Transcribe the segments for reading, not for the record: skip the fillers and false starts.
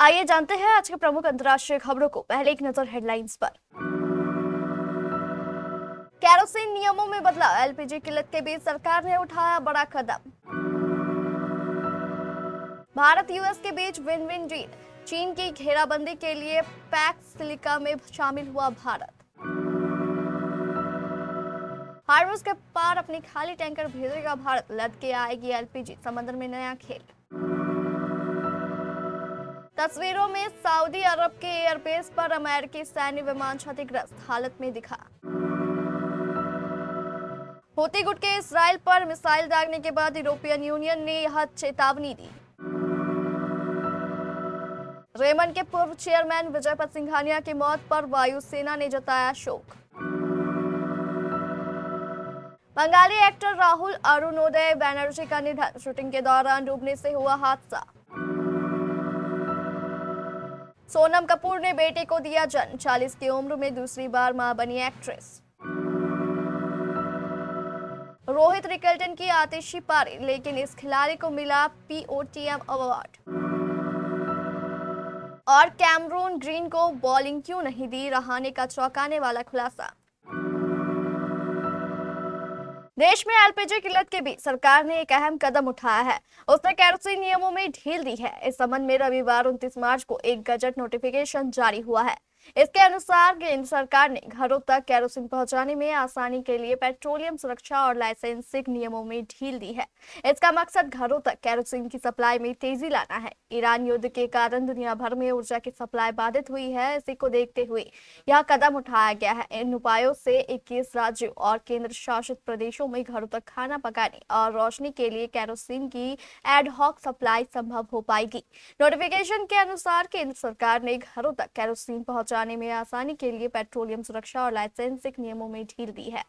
आइए जानते हैं आज के प्रमुख अंतर्राष्ट्रीय खबरों को। पहले एक नजर हेडलाइंस पर। केरोसिन नियमों में बदलाव, एलपीजी किल्लत के बीच सरकार ने उठाया बड़ा कदम। भारत यूएस के बीच विन विन डील, चीन की घेराबंदी के लिए पैक्स सिलिका में शामिल हुआ भारत। हार्मोज के पार अपनी खाली टैंकर भेजेगा भारत, लद के आएगी एलपीजी, समंदर में नया खेल। तस्वीरों में सऊदी अरब के एयरबेस पर अमेरिकी सैन्य विमान क्षतिग्रस्त हालत में दिखा। हूती गुट के इस्राइल पर मिसाइल दागने के बाद यूरोपियन यूनियन ने यह चेतावनी दी। रेमन के पूर्व चेयरमैन विजयपत सिंघानिया की मौत पर वायुसेना ने जताया शोक। बंगाली एक्टर राहुल अरुणोदय बैनर्जी का निधन, शूटिंग के दौरान डूबने से हुआ हादसा। सोनम कपूर ने बेटे को दिया जन्म, 40 की उम्र में दूसरी बार मां बनी एक्ट्रेस। रोहित रिकल्टन की आतिशी पारी, लेकिन इस खिलाड़ी को मिला पीओटीएम अवार्ड। और कैमरून ग्रीन को बॉलिंग क्यों नहीं दी, रहाणे का चौंकाने वाला खुलासा। देश में एलपीजी किल्लत के बीच सरकार ने एक अहम कदम उठाया है। उसने केरोसिन नियमों में ढील दी है। इस संबंध में रविवार 29 मार्च को एक गजट नोटिफिकेशन जारी हुआ है। इसके अनुसार केंद्र सरकार ने घरों तक केरोसिन पहुंचाने में आसानी के लिए पेट्रोलियम सुरक्षा और लाइसेंसिंग नियमों में ढील दी है। इसका मकसद घरों तक केरोसिन की सप्लाई में तेजी लाना है। ईरान युद्ध के कारण दुनिया भर में ऊर्जा की सप्लाई बाधित हुई है। इसी को देखते हुए यह कदम उठाया गया है। इन उपायों से 21 राज्यों और केंद्र शासित प्रदेशों में घरों तक खाना पकाने और रोशनी के लिए केरोसिन की एड हॉक सप्लाई संभव हो पाएगी। नोटिफिकेशन के अनुसार केंद्र सरकार ने घरों तक केरोसिन पहुंचाने में आसानी के लिए पेट्रोलियम सुरक्षा और लाइसेंसिंग नियमों में ढील दी है।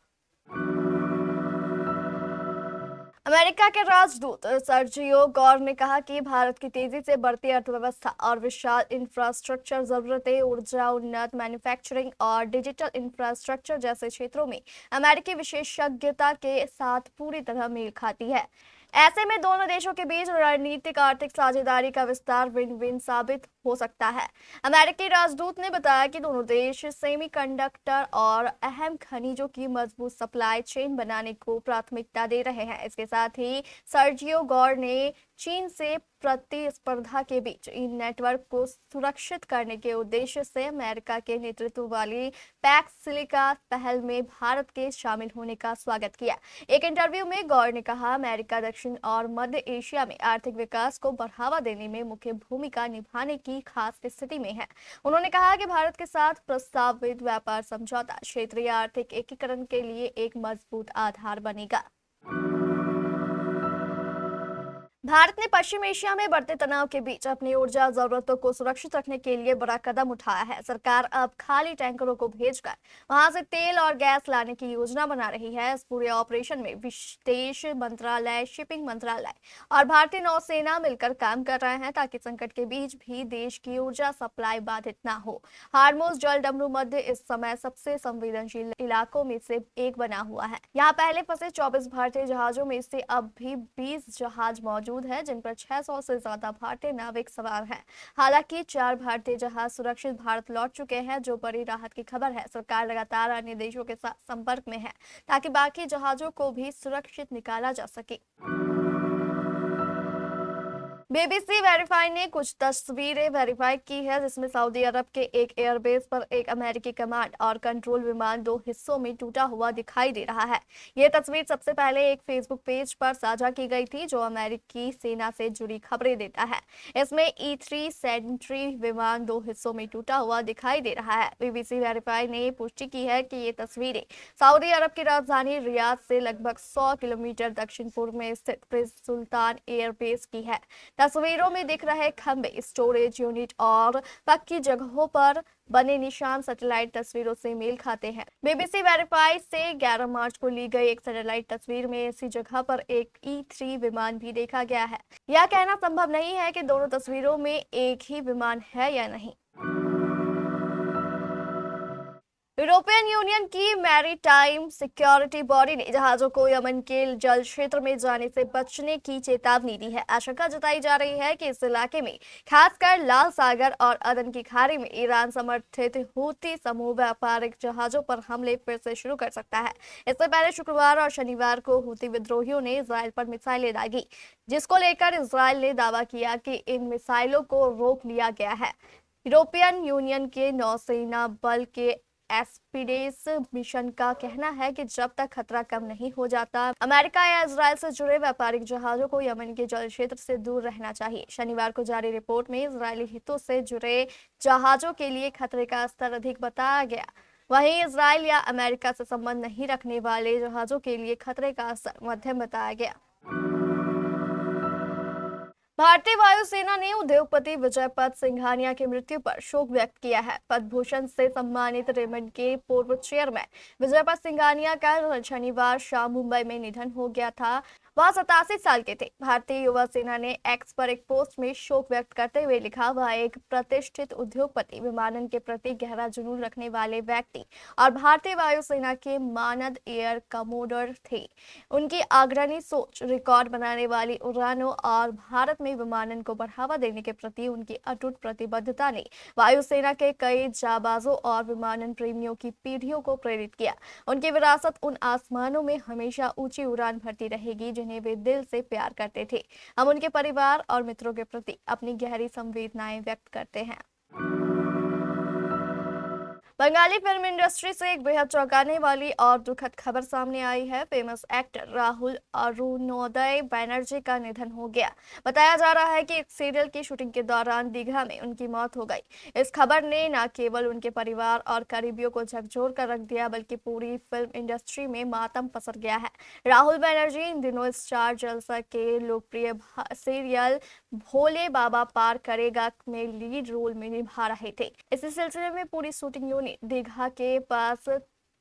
अमेरिका के राजदूत सर्जियो गौर ने कहा कि भारत की तेजी से बढ़ती अर्थव्यवस्था और विशाल इंफ्रास्ट्रक्चर जरूरतें ऊर्जा, उन्नत मैन्युफैक्चरिंग और डिजिटल इंफ्रास्ट्रक्चर जैसे क्षेत्रों में अमेरिकी विशेषज्ञता के साथ पूरी तरह मेल खाती है। ऐसे में दोनों देशों के बीच रणनीतिक आर्थिक साझेदारी का विस्तार विन विन साबित हो सकता है। अमेरिकी राजदूत ने बताया कि दोनों देश सेमीकंडक्टर और अहम खनिजों की मजबूत सप्लाई चेन बनाने को प्राथमिकता दे रहे हैं। इसके साथ ही सर्जियो गौर ने चीन से प्रतिस्पर्धा के बीच इन नेटवर्क को सुरक्षित करने के उद्देश्य से अमेरिका के नेतृत्व वाली पैक्स सिलिका पहल में भारत के शामिल होने का स्वागत किया। एक इंटरव्यू में गौर ने कहा, अमेरिका दक्षिण और मध्य एशिया में आर्थिक विकास को बढ़ावा देने में मुख्य भूमिका निभाने की खास स्थिति में है। उन्होंने कहा कि भारत के साथ प्रस्तावित व्यापार समझौता क्षेत्रीय आर्थिक एकीकरण के लिए एक मजबूत आधार बनेगा। भारत ने पश्चिम एशिया में बढ़ते तनाव के बीच अपनी ऊर्जा जरूरतों को सुरक्षित रखने के लिए बड़ा कदम उठाया है। सरकार अब खाली टैंकरों को भेजकर वहां से तेल और गैस लाने की योजना बना रही है। इस पूरे ऑपरेशन में विदेश मंत्रालय, शिपिंग मंत्रालय और भारतीय नौसेना मिलकर काम कर रहे हैं ताकि संकट के बीच भी देश की ऊर्जा सप्लाई बाधित न हो। हार्मोज जलडमरू मध्य इस समय सबसे संवेदनशील इलाकों में से एक बना हुआ है। यहाँ पहले फंसे 24 भारतीय जहाजों में से अब भी 20 जहाज मौजूद है, जिन पर 600 से ज्यादा भारतीय नाविक सवार हैं। हालांकि 4 भारतीय जहाज सुरक्षित भारत लौट चुके हैं, जो बड़ी राहत की खबर है। सरकार लगातार अन्य देशों के साथ संपर्क में है ताकि बाकी जहाजों को भी सुरक्षित निकाला जा सके। बीबीसी वेरीफाई ने कुछ तस्वीरें वेरीफाई की है, जिसमें सऊदी अरब के एक एयरबेस पर एक अमेरिकी कमांड और कंट्रोल विमान 2 हिस्सों में टूटा हुआ दिखाई दे रहा है। यह तस्वीर सबसे पहले एक फेसबुक पेज पर साझा की गई थी, जो अमेरिकी सेना से जुड़ी खबरें देता है। इसमें E3 सेंट्री विमान 2 हिस्सों में टूटा हुआ दिखाई दे रहा है। बीबीसी वेरीफाई ने पुष्टि की है कि ये तस्वीरें सऊदी अरब की राजधानी रियाद से लगभग 100 किलोमीटर दक्षिण पूर्व में स्थित प्रिंस सुल्तान एयरबेस की है। तस्वीरों में दिख रहे खंबे, स्टोरेज यूनिट और पक्की जगहों पर बने निशान सैटेलाइट तस्वीरों से मेल खाते हैं। बीबीसी वेरीफाई से 11 मार्च को ली गई एक सैटेलाइट तस्वीर में इसी जगह पर एक E3 विमान भी देखा गया है। यह कहना संभव नहीं है कि दोनों तस्वीरों में एक ही विमान है या नहीं। यूरोपियन यूनियन की मैरीटाइम सिक्योरिटी बॉडी ने जहाजों को यमन के जल क्षेत्र में जाने से बचने की चेतावनी दी है। आशंका जताई जा रही है कि इस इलाके में, खासकर लाल सागर और अदन की खाड़ी में, ईरान समर्थित हूथी समूह व्यापारिक जहाजों पर हमले फिर से शुरू कर सकता है। इससे पहले शुक्रवार और शनिवार को हूथी विद्रोहियों ने इसराइल पर मिसाइलें दागी, जिसको लेकर इसराइल ने दावा किया कि इन मिसाइलों को रोक लिया गया है। यूरोपियन यूनियन के नौसेना बल के एस्पिडेस मिशन का कहना है कि जब तक खतरा कम नहीं हो जाता, अमेरिका या इजराइल से जुड़े व्यापारिक जहाजों को यमन के जल क्षेत्र से दूर रहना चाहिए। शनिवार को जारी रिपोर्ट में इजरायली हितों से जुड़े जहाजों के लिए खतरे का स्तर अधिक बताया गया। वहीं इजराइल या अमेरिका से संबंध नहीं रखने वाले जहाजों के लिए खतरे का स्तर मध्यम बताया गया। भारतीय वायुसेना ने उद्योगपति विजय पद सिंघानिया की मृत्यु पर शोक व्यक्त किया है। पद्म भूषण से सम्मानित रेमंड के पूर्व चेयरमैन विजय पद सिंघानिया का शनिवार शाम मुंबई में निधन हो गया था। वह 87 साल के थे। भारतीय युवा सेना ने एक्स पर एक पोस्ट में शोक व्यक्त करते हुए लिखा, वह एक प्रतिष्ठित उद्योगपति, विमानन के प्रति गहरा जुनून रखने वाले व्यक्ति और भारतीय वायुसेना के मानद एयर कमोडोर थे। उनकी अग्रणी सोच, रिकॉर्ड बनाने वाली उड़ानों और भारत में विमानन को बढ़ावा देने के प्रति उनकी अटूट प्रतिबद्धता ने वायुसेना के कई जाबाजों और विमानन प्रेमियों की पीढ़ियों को प्रेरित किया। उनकी विरासत उन आसमानों में हमेशा ऊंची उड़ान भरती रहेगी जिन्हें वे दिल से प्यार करते थे। हम उनके परिवार और मित्रों के प्रति अपनी गहरी संवेदनाएं व्यक्त करते हैं। बंगाली फिल्म इंडस्ट्री से एक बेहद चौंकाने वाली और दुखद खबर सामने आई है। फेमस एक्टर राहुल अरुणोदय बैनर्जी का निधन हो गया। बताया जा रहा है कि एक सीरियल की शूटिंग के दौरान दीघा में उनकी मौत हो गई। इस खबर ने न केवल उनके परिवार और करीबियों को झकझोर कर रख दिया, बल्कि पूरी फिल्म इंडस्ट्री में मातम पसर गया है। राहुल बैनर्जी इन दिनों स्टार जलसा के लोकप्रिय सीरियल भोले बाबा पार करेगा में लीड रोल में निभा रहे थे। इसी सिलसिले में पूरी शूटिंग यूनिट दीघा के पास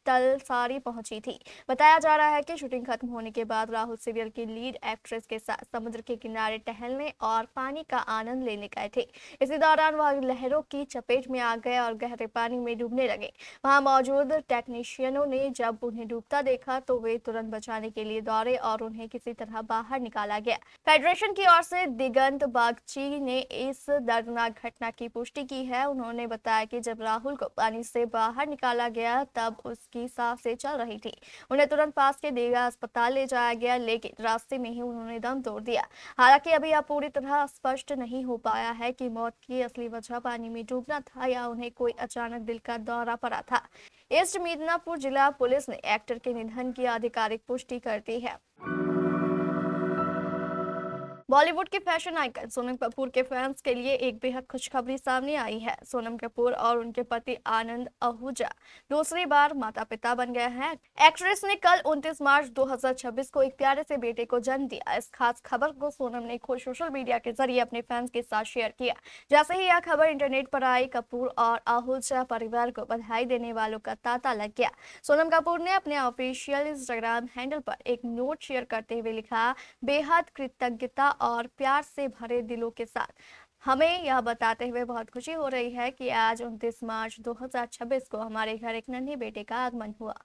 तलसारी पहुंची थी। बताया जा रहा है कि शूटिंग खत्म होने के बाद राहुल सीरियल की लीड एक्ट्रेस के साथ समुद्र के किनारे टहलने और पानी का आनंद लेने गए थे। इसी दौरान वह लहरों की चपेट में आ गए और गहरे पानी में डूबने लगे। वहां मौजूद टेक्नीशियनों ने जब उन्हें डूबता देखा तो वे तुरंत बचाने के लिए दौड़े और उन्हें किसी तरह बाहर निकाला गया। फेडरेशन की ओर से दिगंत बागची ने इस दर्दनाक घटना की पुष्टि की है। उन्होंने बताया कि जब राहुल को पानी से बाहर निकाला गया तब की सांसें चल रही थी। उन्हें तुरंत पास के दीघा अस्पताल ले जाया गया, लेकिन रास्ते में ही उन्होंने दम तोड़ दिया। हालांकि अभी यह पूरी तरह स्पष्ट नहीं हो पाया है कि मौत की असली वजह पानी में डूबना था या उन्हें कोई अचानक दिल का दौरा पड़ा था। ईस्ट मिदनापुर जिला पुलिस ने एक्टर के निधन की आधिकारिक पुष्टि कर दी है। बॉलीवुड के फैशन आइकन सोनम कपूर के फैंस के लिए एक बेहद खुशखबरी सामने आई है। सोनम कपूर और उनके पति आनंद आहूजा दूसरी बार माता पिता बन गए हैं। एक्ट्रेस ने कल 29 मार्च 2026 को एक प्यारे से बेटे को जन्म दिया। इस खास खबर को सोनम ने खुद सोशल मीडिया के जरिए अपने फैंस के साथ शेयर किया। जैसे ही यह खबर इंटरनेट पर आई, कपूर और आहूजा परिवार को बधाई देने वालों का तांता लग गया। सोनम कपूर ने अपने ऑफिशियल इंस्टाग्राम हैंडल पर एक नोट शेयर करते हुए लिखा, बेहद कृतज्ञता और प्यार से भरे दिलों के साथ हमें यह बताते हुए बहुत खुशी हो रही है कि आज 29 मार्च 2026 को हमारे घर एक नन्हे बेटे का आगमन हुआ।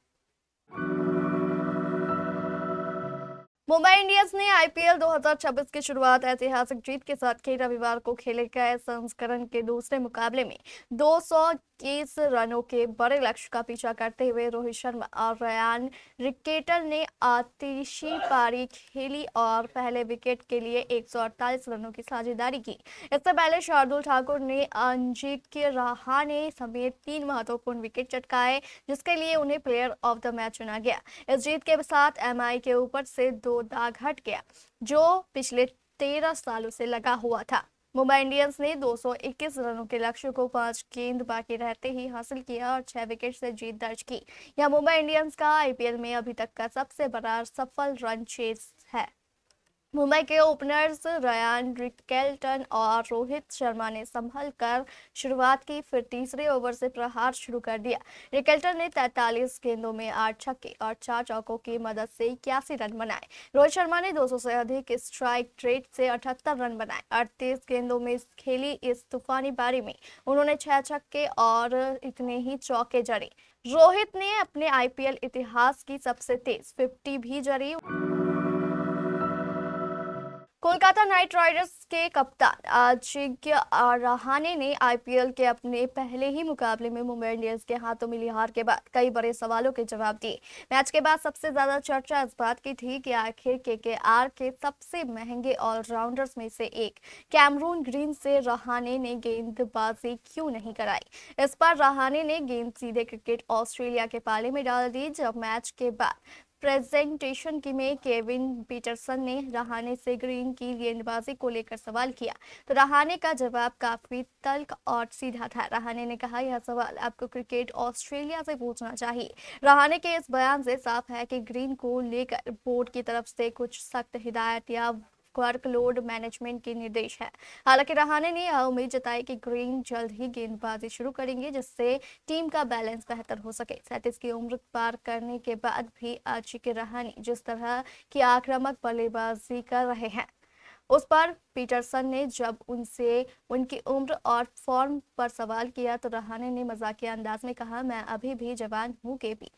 मुंबई इंडियंस ने आईपीएल 2026 की शुरुआत ऐतिहासिक जीत के साथ की। रविवार को खेले गए संस्करण के दूसरे मुकाबले में 221 रनों के बड़े लक्ष्य का पीछा करते हुए रोहित शर्मा और रयान रिकेल्टन ने आतिशी पारी खेली और पहले विकेट के लिए 148 रनों की साझेदारी की। इससे पहले शार्दुल ठाकुर ने अजिंक्य रहाणे समेत 3 महत्वपूर्ण विकेट चटकाए, जिसके लिए उन्हें प्लेयर ऑफ द मैच चुना गया। इस जीत के साथ एमआई के ऊपर से 2 दाग हट गया, जो पिछले 13 सालों से लगा हुआ था। मुंबई इंडियंस ने 221 रनों के लक्ष्य को 5 गेंद बाकी रहते ही हासिल किया और 6 विकेट से जीत दर्ज की। यह मुंबई इंडियंस का आईपीएल में अभी तक का सबसे बड़ा सफल रन चेज है। मुंबई के ओपनर्स रयान रिकेल्टन और रोहित शर्मा ने संभल कर शुरुआत की, फिर तीसरे ओवर से प्रहार शुरू कर दिया। रिकेल्टन ने 43 गेंदों में 8 छक्के और 4 चौकों की मदद से 81 रन बनाए। रोहित शर्मा ने 200 से अधिक स्ट्राइक रेट से 78 रन बनाए। 38 गेंदों में खेली इस तूफानी पारी में उन्होंने 6 छक्के और इतने ही चौके जड़े। रोहित ने अपने आईपीएल इतिहास की सबसे तेज 50 भी जड़ी। कोलकाता नाइट राइडर्स के कप्तान अजिंक्य रहाणे ने आईपीएल के अपने पहले ही मुकाबले में मुंबई इंडियंस के हाथों मिली हार के बाद कई बड़े सवालों के जवाब दिए। मैच के बाद सबसे ज्यादा चर्चा इस बात की थी कि आखिर केकेआर के सबसे महंगे ऑलराउंडर्स में से एक कैमरून ग्रीन से रहाणे ने गेंदबाजी क्यों नहीं कराई। इस पर रहाणे ने गेंद सीधे क्रिकेट ऑस्ट्रेलिया के पाले में डाल दी। जब मैच के बाद प्रेजेंटेशन की में केविन पीटरसन ने रहाणे से ग्रीन की गेंदबाजी को लेकर सवाल किया तो रहाणे का जवाब काफी तल्ख और सीधा था। रहाणे ने कहा, यह सवाल आपको क्रिकेट ऑस्ट्रेलिया से पूछना चाहिए। रहाणे के इस बयान से साफ है कि ग्रीन को लेकर बोर्ड की तरफ से कुछ सख्त हिदायत या वर्कलोड मैनेजमेंट के निर्देश है। हालांकि रहाणे ने यह उम्मीद जताई कि ग्रीन जल्द ही गेंदबाजी शुरू करेंगे जिससे टीम का बैलेंस बेहतर हो सके। 37 की उम्र पार करने के बाद भी अजिंक्य रहाणे जिस तरह की आक्रामक बल्लेबाजी कर रहे हैं उस पर पीटरसन ने जब उनसे उनकी उम्र और फॉर्म पर सवाल किया तो रहाणे ने मजाकिया अंदाज में कहा, मैं अभी भी जवान हूं केपी।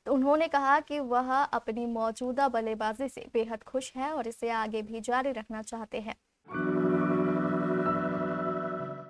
तो उन्होंने कहा कि वह अपनी मौजूदा बल्लेबाजी से बेहद खुश है और इसे आगे भी जारी रखना चाहते हैं।